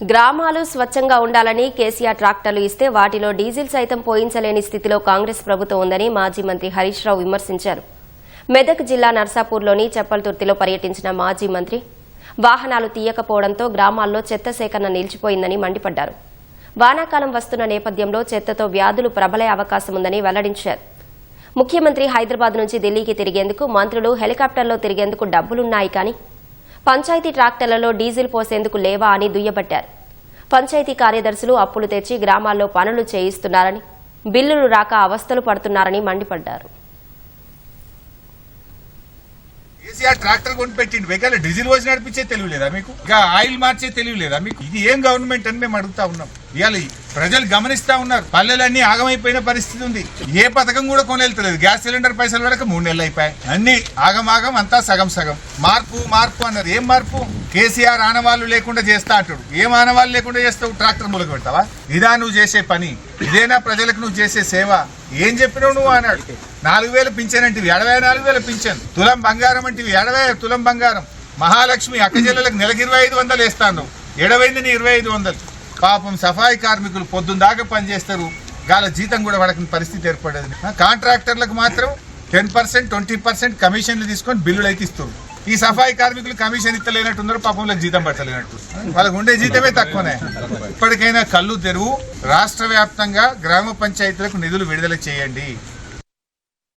గ్రామాలు స్వచ్ఛంగా ఉండాలని కేసీఆర్ ట్రాక్టర్లు ఇస్తే వాటిలో డీజిల్ సైతం పోయించలేని స్థితిలో కాంగ్రెస్ ప్రభుత్వం ఉందని మాజీ మంత్రి హరీష్ రావు విమర్శించారు. మెదక్ జిల్లా నర్సాపూర్లోని చెప్పల్తుర్తిలో పర్యటించిన మాజీ మంత్రి వాహనాలు తీయకపోవడంతో గ్రామాల్లో చెత్త సేకరణ నిలిచిపోయిందని మండిపడ్డారు. వానాకాలం వస్తున్న నేపథ్యంలో చెత్తతో వ్యాధులు ప్రబలే అవకాశం ఉందని వెల్లడించారు. ముఖ్యమంత్రి హైదరాబాద్ నుంచి ఢిల్లీకి తిరిగేందుకు, మంత్రులు హెలికాప్టర్లో తిరిగేందుకు డబ్బులున్నాయి కానీ పంచాయతీ ట్రాక్టర్లలో డీజిల్ పోసేందుకు లేవా అని దుయ్యబట్టారు. పంచాయతీ కార్యదర్శులు అప్పులు తెచ్చి గ్రామాల్లో పనులు చేయిస్తున్నారని, బిల్లులు రాక అవస్థలు పడుతున్నారని మండిపడ్డారు. కేసీఆర్ ట్రాక్టర్ కొని పెట్టిండు, వెకాల డీజిల్ పోసి నడిపించే తెలివి లేదా మీకు? ఇంకా ఆయిల్ మార్చే తెలివి లేదా మీకు? ఇది ఏం గవర్నమెంట్ అని మేము అడుగుతా ఉన్నాం. ఇవాళ ప్రజలు గమనిస్తా ఉన్నారు, పల్లెలన్నీ ఆగమైపోయిన పరిస్థితి ఉంది. ఏ పథకం కూడా కొనేళ్తలేదు. గ్యాస్ సిలిండర్ పైసలు పడక 3 నెలలు అయిపోయాయి. అన్ని ఆగమాగం, అంతా సగం సగం. మార్పు మార్పు అన్నారు. ఏం మార్పు? కేసీఆర్ ఆనవాళ్లు లేకుండా చేస్తా అంటాడు. ఏం ఆనవాళ్లు లేకుండా చేస్తావు? ట్రాక్టర్ మూలక పెడతావా? ఇదా నువ్వు చేసే పని? ఇదేనా ప్రజలకు నువ్వు చేసే సేవ? ఏం చెప్పినావు నువ్వు అన్నాడు. 4,000 పింఛన్ అంటివి, 74,000 పింఛన్. తులం బంగారం అంటివి, 70 తులం బంగారం. మహాలక్ష్మి అక్కజల్లలకు నెలకు 2,500 వేస్తాను. ఎడవైంది నీ 2,500. పాపం సఫాయి కార్మికులు పొద్దున్న దాకా పనిచేస్తారు, గాల జీతం కూడా పడకని పరిస్థితి ఏర్పడేది. కాంట్రాక్టర్లకు మాత్రం 10%, 20% కమిషన్లు తీసుకొని బిల్లులు అయితే ఇస్తారు. ఈ సఫాయి కార్మికులు కమిషన్ ఇస్తలేనట్టున్నారు, పాపంలో జీతం పట్టలేనట్టు. వాళ్ళకు ఉండే జీతమే తక్కువనే. ఇప్పటికైనా కళ్ళు తెరువు. రాష్ట్ర వ్యాప్తంగా గ్రామ పంచాయతీలకు నిధులు విడుదల చేయండి.